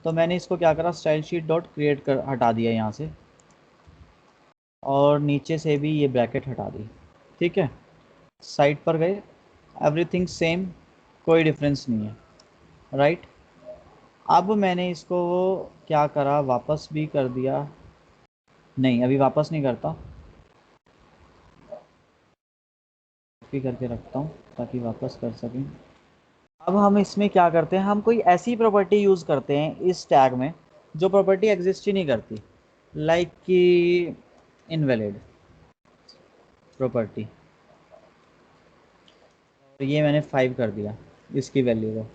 तो मैंने इसको क्या करा, स्टाइल शीट डॉट क्रिएट कर हटा दिया यहाँ से, और नीचे से भी ये ब्रैकेट हटा दी। ठीक है, साइट पर गए, एवरीथिंग सेम, कोई डिफरेंस नहीं है, राइट। अब मैंने इसको क्या करा, वापस भी कर दिया, नहीं अभी वापस नहीं करता, कॉपी करके रखता हूँ ताकि वापस कर सकें। अब हम इसमें क्या करते हैं, हम कोई ऐसी प्रॉपर्टी यूज़ करते हैं इस टैग में जो प्रॉपर्टी एग्जिस्ट ही नहीं करती, लाइक कि इनवैलिड प्रॉपर्टी, और ये मैंने 5 कर दिया इसकी वैल्यू को।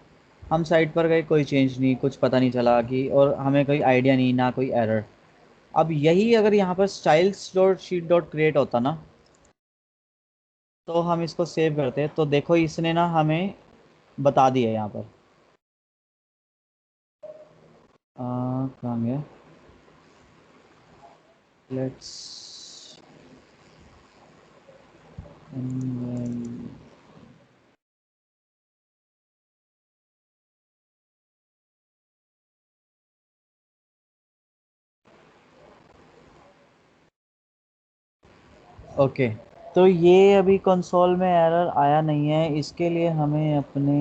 हम साइट पर गए, कोई चेंज नहीं, कुछ पता नहीं चला कि, और हमें कोई आइडिया नहीं, ना कोई एरर। अब यही अगर यहाँ पर styles dot sheet dot create होता ना, तो हम इसको सेव करते, तो देखो इसने ना हमें बता दिया यहाँ पर। कहाँ गया, लेट्स ओके। तो ये अभी कंसोल में एरर आया नहीं है, इसके लिए हमें अपने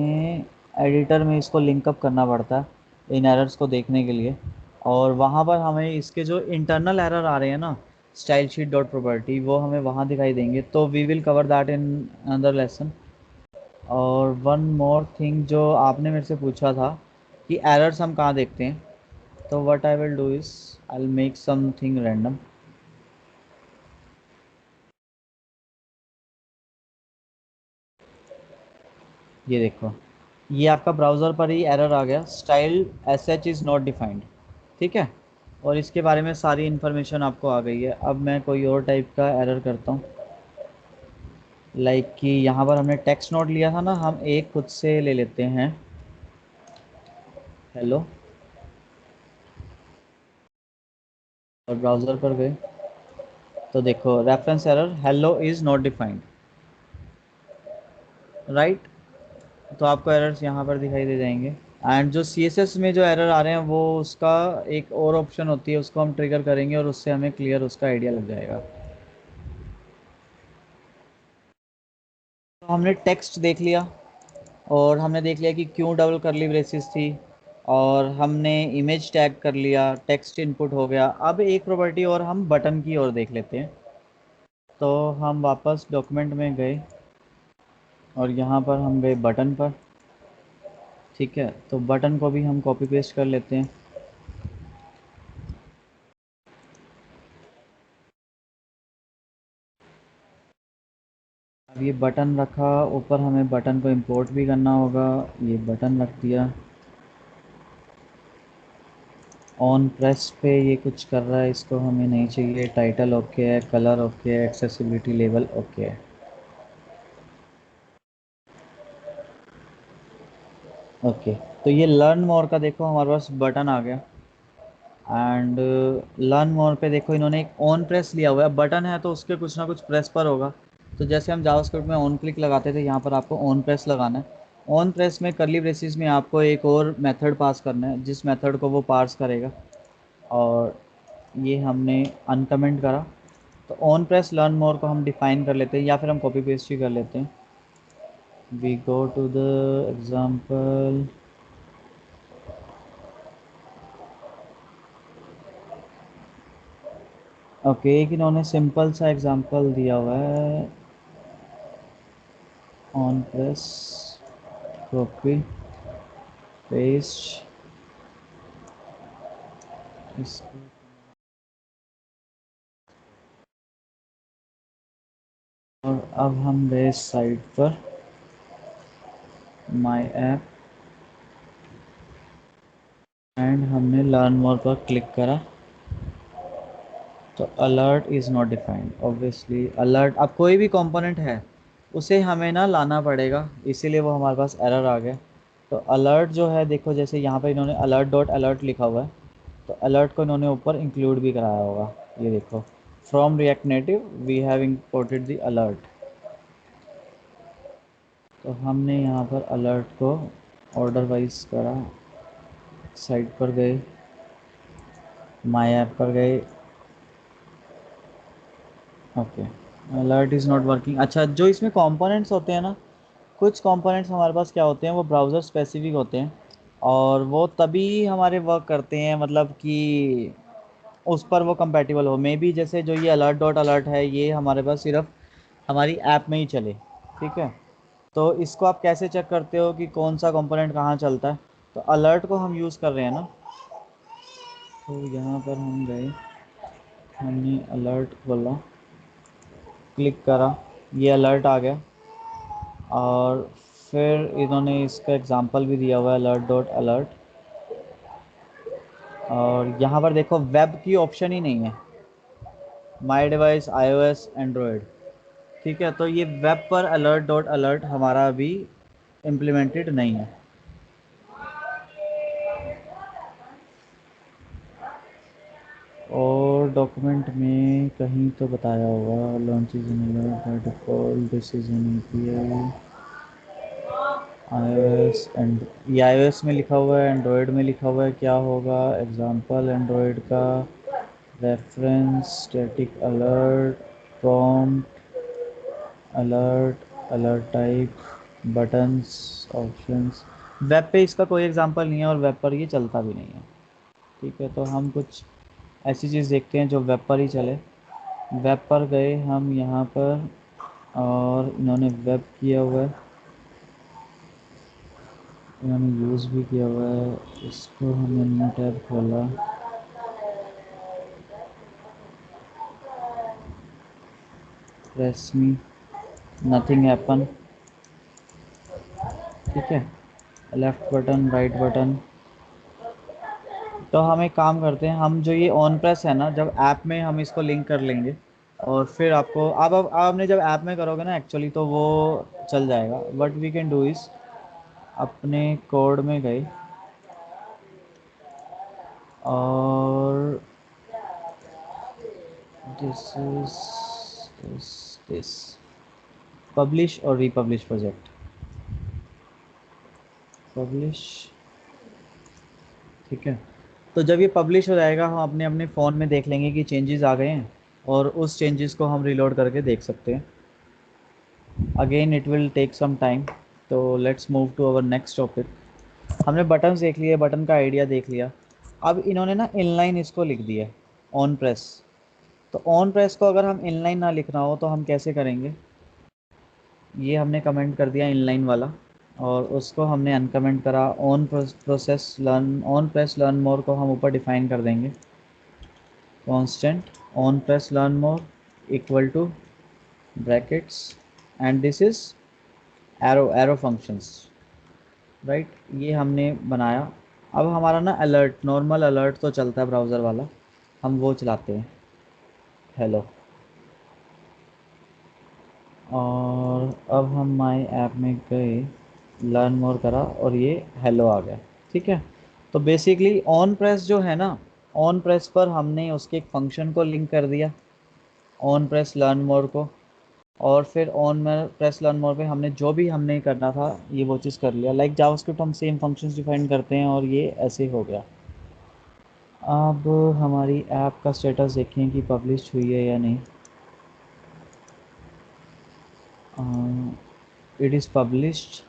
एडिटर में इसको लिंकअप करना पड़ता है इन एरर्स को देखने के लिए, और वहाँ पर हमें इसके जो इंटरनल एरर आ रहे हैं ना स्टाइल शीट डॉट प्रॉपर्टी, वो हमें वहाँ दिखाई देंगे। तो we will cover that in another lesson. और वन मोर थिंग जो आपने मेरे से पूछा था कि एरर्स हम कहाँ देखते हैं, तो what I will do is I will make something random. ये देखो, ये आपका ब्राउज़र पर ही एरर आ गया, style S H is not defined, ठीक है। और इसके बारे में सारी इन्फॉर्मेशन आपको आ गई है। अब मैं कोई और टाइप का एरर करता हूँ, लाइक कि यहाँ पर हमने टेक्स्ट नोट लिया था ना, हम एक खुद से ले लेते हैं हेलो, और ब्राउज़र पर गए तो देखो reference error hello is not defined, right. तो आपको एरर्स यहाँ पर दिखाई दे जाएंगे। एंड जो CSS में जो एरर आ रहे हैं वो उसका एक और ऑप्शन होती है, उसको हम ट्रिगर करेंगे और उससे हमें क्लियर उसका आइडिया लग जाएगा। तो हमने टेक्स्ट देख लिया, और हमने देख लिया कि क्यों डबल करली ब्रेसेस थी, और हमने इमेज टैग कर लिया, टेक्स्ट इनपुट हो गया। अब एक प्रॉपर्टी और हम बटन की ओर देख लेते हैं। तो हम वापस डॉक्यूमेंट में गए और यहाँ पर हम गए बटन पर, ठीक है। तो बटन को भी हम कॉपी पेस्ट कर लेते हैं। अब ये बटन रखा ऊपर, हमें बटन को इंपोर्ट भी करना होगा, ये बटन रख दिया। ऑन प्रेस पे ये कुछ कर रहा है, इसको हमें नहीं चाहिए। टाइटल ओके है, कलर ओके है, एक्सेसिबिलिटी लेवल ओके है, ओके। तो ये लर्न मोर का देखो हमारे पास बटन आ गया। एंड लर्न मोर पे देखो इन्होंने एक ऑन प्रेस लिया हुआ है, बटन है तो उसके कुछ ना कुछ प्रेस पर होगा। तो जैसे हम जावास्क्रिप्ट में ऑन क्लिक लगाते थे, यहाँ पर आपको ऑन प्रेस लगाना है। ऑन प्रेस में करली ब्रेसिस में आपको एक और मेथड पास करना है, जिस मेथड को वो पार्स करेगा, और ये हमने अनकमेंट करा। तो ऑन प्रेस लर्न मोर को हम डिफाइन कर लेते हैं, या फिर हम कॉपी पेस्ट ही कर लेते हैं। We go to the example, okay. एक इन्होंने सिंपल सा एग्जांपल दिया हुआ है, ऑन प्रेस कॉपी पेस्ट इसको, और अब हम गए साइट पर माय ऐप, एंड हमने लर्न मोर पर क्लिक करा। तो alert is not defined, obviously alert, अब कोई भी कंपोनेंट है उसे हमें ना लाना पड़ेगा, इसीलिए वो हमारे पास एरर आ गया। तो अलर्ट जो है देखो, जैसे यहाँ पर इन्होंने अलर्ट डॉट अलर्ट लिखा हुआ है, तो अलर्ट को इन्होंने ऊपर इंक्लूड भी कराया होगा। ये देखो, from React Native we have imported the alert. तो हमने यहाँ पर अलर्ट को ऑर्डर वाइज करा, साइट पर गए, माई ऐप पर गए, okay. Alert is not working. अच्छा, जो इसमें कंपोनेंट्स होते हैं ना, कुछ कंपोनेंट्स हमारे पास क्या होते हैं, वो ब्राउज़र स्पेसिफिक होते हैं, और वो तभी हमारे वर्क करते हैं, मतलब कि उस पर वो कंपैटिबल हो। मे बी जैसे जो ये अलर्ट डॉट अलर्ट है, ये हमारे पास सिर्फ हमारी ऐप में ही चले, ठीक है। तो इसको आप कैसे चेक करते हो कि कौन सा कंपोनेंट कहाँ चलता है, तो अलर्ट को हम यूज़ कर रहे हैं ना। तो यहाँ पर हम गए, हमने अलर्ट खोला, क्लिक करा, ये अलर्ट आ गया। और फिर इन्होंने इसका एग्जांपल भी दिया हुआ है, अलर्ट डॉट अलर्ट। और यहाँ पर देखो वेब की ऑप्शन ही नहीं है, माई डिवाइस, iOS, एंड्रॉयड। ठीक है, तो ये वेब पर अलर्ट डॉट अलर्ट हमारा अभी इम्प्लीमेंटेड नहीं है। और डॉक्यूमेंट में कहीं तो बताया होगा launches in alert by default, this is an API, iOS and ये iOS में लिखा हुआ है, एंड्रॉयड में लिखा हुआ है, क्या होगा एग्जांपल एंड्रॉयड का, reference, static alert, prompt alert, alert type, buttons, options. Web पे इसका कोई एग्जांपल नहीं है और वेब पर ये चलता भी नहीं है। ठीक है, तो हम कुछ ऐसी चीज़ देखते हैं जो वेब पर ही चले। वेब पर गए हम यहाँ पर और इन्होंने वेब किया हुआ है, इन्होंने यूज़ भी किया हुआ है। इसको हमने न्यू टैब खोला, प्रेस मी, नथिंग हैपन। ठीक है, लेफ़्ट बटन, राइट बटन। तो हम एक काम करते हैं, हम जो ये ऑन प्रेस है ना, जब ऐप में हम इसको लिंक कर लेंगे और फिर आपको अब आपने जब ऐप में करोगे ना एक्चुअली तो वो चल जाएगा। What we can do is अपने कोड में गए और दिस पब्लिश और रीपब्लिश प्रोजेक्ट, पब्लिश। ठीक है, तो जब ये पब्लिश हो जाएगा हम अपने अपने फ़ोन में देख लेंगे कि चेंजेस आ गए हैं और उस चेंजेस को हम रिलोड करके देख सकते हैं। Again it will take some time, तो let's move to our next topic. हमने बटन्स देख लिए, बटन का आइडिया देख लिया। अब इन्होंने ना इनलाइन इसको लिख दिया है, ऑन प्रेस। तो ऑन प्रेस को अगर हम इनलाइन ना लिखना हो तो हम कैसे करेंगे? ये हमने कमेंट कर दिया इनलाइन वाला और उसको हमने अनकमेंट करा। On process learn, on press learn more को हम ऊपर डिफाइन कर देंगे, constant on press learn more equal to brackets and this is arrow functions, right. ये हमने बनाया। अब हमारा ना अलर्ट, नॉर्मल अलर्ट तो चलता है ब्राउज़र वाला, हम वो चलाते हैं, हेलो। और अब हम माई ऐप में गए, लर्न मोर करा और ये हेलो आ गया। ठीक है, तो बेसिकली ऑन प्रेस जो है ना, ऑन प्रेस पर हमने उसके एक फंक्शन को लिंक कर दिया, ऑन प्रेस लर्न मोर को, और फिर ऑन प्रेस लर्न मोर पे हमने जो भी हमने करना था ये वो चीज़ कर लिया। लाइक जावास्क्रिप्ट हम सेम फंक्शंस डिफाइन करते हैं और ये ऐसे हो गया। अब हमारी ऐप का स्टेटस देखें कि पब्लिश हुई है या नहीं। इट इज़ पब्लिश्ड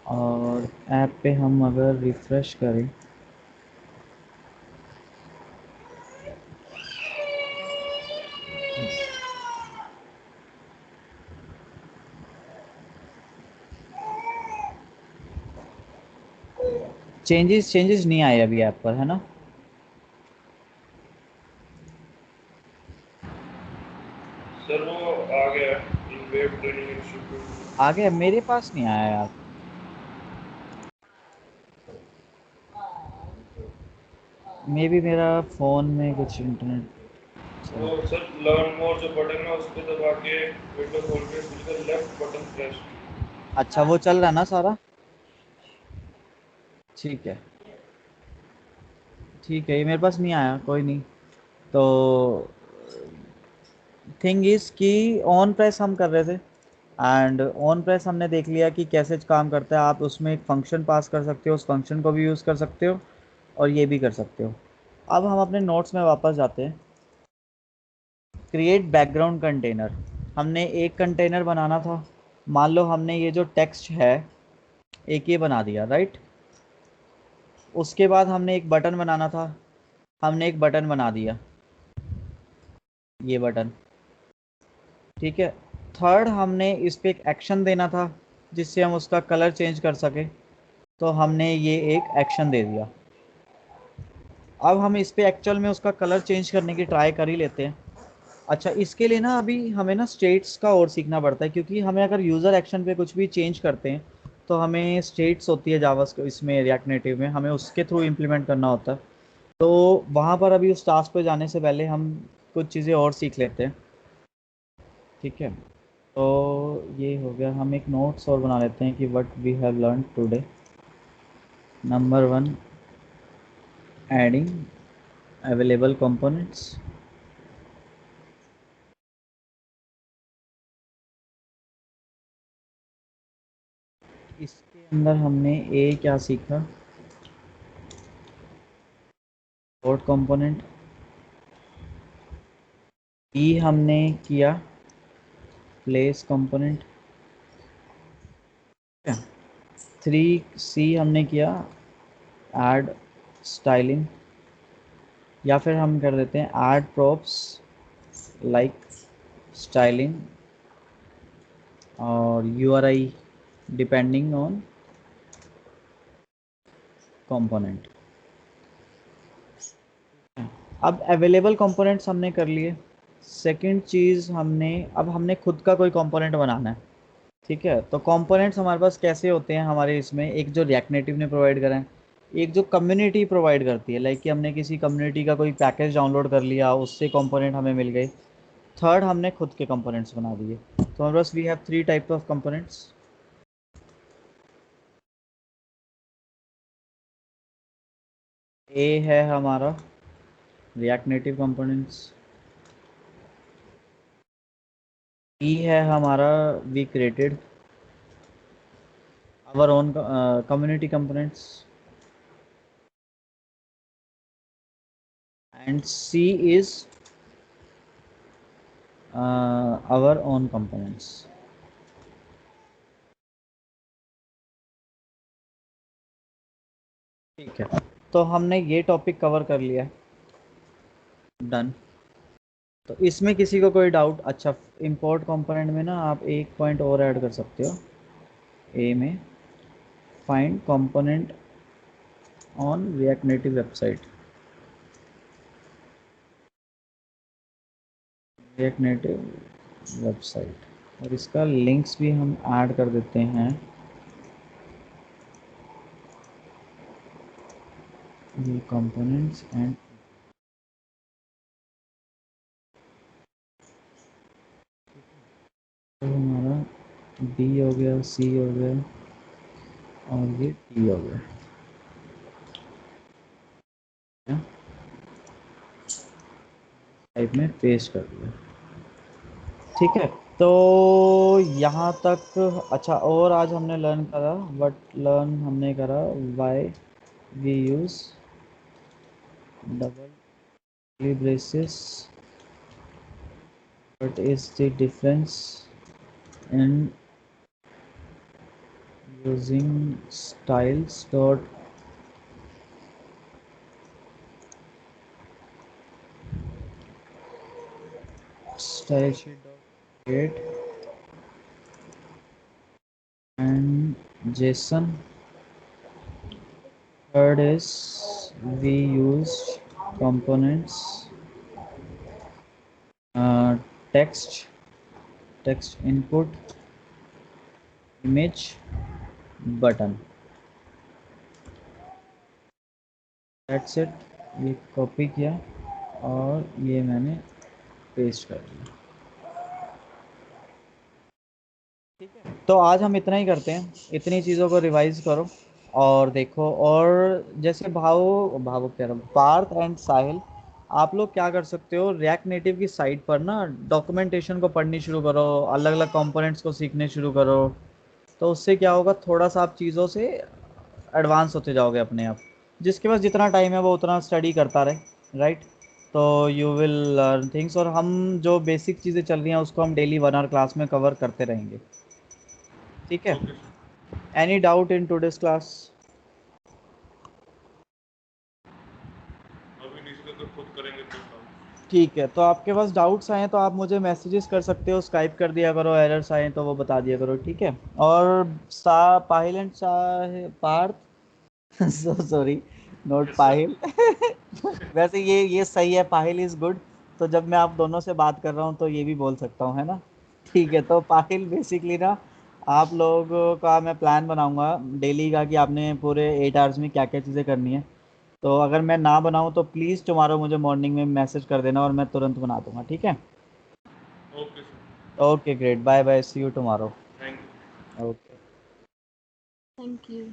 और ऐप पे हम अगर रिफ़्रेश करें चेंजेस नहीं आए अभी ऐप पर, है ना? सर वो आ गया इन वेब ट्रेनिंग इंस्टीट्यूट। आ गया, मेरे पास नहीं आया यार। मे बी मेरा फ़ोन में कुछ इंटरनेट। वो सर लर्न मोर जो बटन है उस पर दबा के विंडो खोल के उसका लेफ्ट बटन प्रेस। अच्छा, वो चल रहा है ना सारा? ठीक है, ठीक है, ये मेरे पास नहीं आया, कोई नहीं। तो थिंग इज़ कि ऑन प्रेस हम कर रहे थे एंड ऑन प्रेस हमने देख लिया कि कैसे काम करता है। आप उसमें एक फंक्शन पास कर सकते हो, उस फंक्शन को भी यूज़ कर सकते हो और ये भी कर सकते हो। अब हम अपने नोट्स में वापस जाते हैं। क्रिएट बैकग्राउंड कंटेनर, हमने एक कंटेनर बनाना था। मान लो हमने ये जो टेक्स्ट है एक ये बना दिया, राइट। उसके बाद हमने एक बटन बनाना था, हमने एक बटन बना दिया, ये बटन। ठीक है, थर्ड हमने इस पर एक एक्शन देना था जिससे हम उसका कलर चेंज कर सके, तो हमने ये एक एक्शन दे दिया। अब हम इस पर एक्चुअल में उसका कलर चेंज करने की ट्राई कर ही लेते हैं। अच्छा, इसके लिए ना अभी हमें ना स्टेट्स का और सीखना पड़ता है, क्योंकि हमें अगर यूज़र एक्शन पे कुछ भी चेंज करते हैं तो हमें स्टेट्स होती है जावा इसमें रिएक्ट नेटिव में, हमें उसके थ्रू इम्प्लीमेंट करना होता है। तो वहाँ पर अभी उस टास्क पे जाने से पहले हम कुछ चीज़ें और सीख लेते हैं, ठीक है। तो ये हो गया, हम एक नोट्स और बना लेते हैं कि what we have learn today. Number 1, adding available components. इसके अंदर हमने ए क्या सीखा, इंपोर्ट कंपोनेंट। ई हमने किया प्लेस कंपोनेंट। 3C हमने किया ऐड स्टाइलिंग, या फिर हम कर देते हैं ऐड प्रॉप्स लाइक स्टाइलिंग और URI डिपेंडिंग ऑन कंपोनेंट। अब अवेलेबल कंपोनेंट्स हमने कर लिए। सेकंड चीज़ हमने खुद का कोई कंपोनेंट बनाना है, ठीक है। तो कंपोनेंट्स हमारे पास कैसे होते हैं हमारे इसमें, एक जो रिएक्ट नेटिव ने प्रोवाइड करा है, एक जो कम्युनिटी प्रोवाइड करती है, लाइक कि हमने किसी कम्युनिटी का कोई पैकेज डाउनलोड कर लिया, उससे कंपोनेंट हमें मिल गए। थर्ड, हमने खुद के कंपोनेंट्स बना दिए। तो हमारे पास we have 3 type of components. A है हमारा रिएक्ट नेटिव कंपोनेंट्स, ई है हमारा we created our own community components, and C is our own components. ठीक है, तो हमने ये टॉपिक कवर कर लिया, डन। तो इसमें किसी को कोई डाउट? अच्छा, इंपोर्ट कंपोनेंट में ना आप एक पॉइंट और ऐड कर सकते हो ए में, find component on react native website. React native website, और इसका लिंक्स भी हम ऐड कर देते हैं। ये कंपोनेंट्स एंड तो हमारा बी हो गया, सी हो गया और ये टी हो गया। टाइप में पेस्ट कर दिया, ठीक है। तो यहाँ तक अच्छा। और आज हमने लर्न करा, हमने करा why we use double braces, what is the difference in using styles dot style sheet dot create and JSON. Third is we use components, text input, image, button. That's it। ये copy किया और ये मैंने paste कर दिया, ठीक है। तो आज हम इतना ही करते हैं, इतनी चीज़ों को रिवाइज करो और देखो। और जैसे भाव कह रहा हूँ, पार्थ एंड साहिल, आप लोग क्या कर सकते हो, रिएक्ट नेटिव की साइट पर ना डॉक्यूमेंटेशन को पढ़नी शुरू करो, अलग अलग कंपोनेंट्स को सीखने शुरू करो। तो उससे क्या होगा, थोड़ा सा आप चीज़ों से एडवांस होते जाओगे अपने आप। जिसके पास जितना टाइम है वो उतना स्टडी करता रहे, राइट। तो यू विल लर्न थिंग्स, और हम जो बेसिक चीज़ें चल रही हैं उसको हम डेली 1 आवर क्लास में कवर करते रहेंगे, ठीक है। Okay any doubt in today's class? अभी नहीं सीखा तो खुद करेंगे तो काम। ठीक है, तो आपके पास डाउट्स आए तो आप मुझे मैसेजेस कर सकते हो, स्काइप कर दिया करो, एरर्स आए तो वो बता दिया करो, ठीक है। और Pahil and Parth so sorry, not yes sir. Pahil वैसे ये सही है, पाहिल इज गुड। तो जब मैं आप दोनों से बात कर रहा हूँ तो ये भी बोल सकता हूँ, है ना। ठीक है, तो पाहिल बेसिकली ना आप लोगों का मैं प्लान बनाऊंगा डेली का कि आपने पूरे 8 आवर्स में क्या क्या चीज़ें करनी है। तो अगर मैं ना बनाऊँ तो प्लीज़ टुमारो मुझे मॉर्निंग में मैसेज कर देना और मैं तुरंत बना दूंगा, ठीक है? Okay sir, okay great, bye bye, see you tomorrow. Thank you. Okay. Thank you.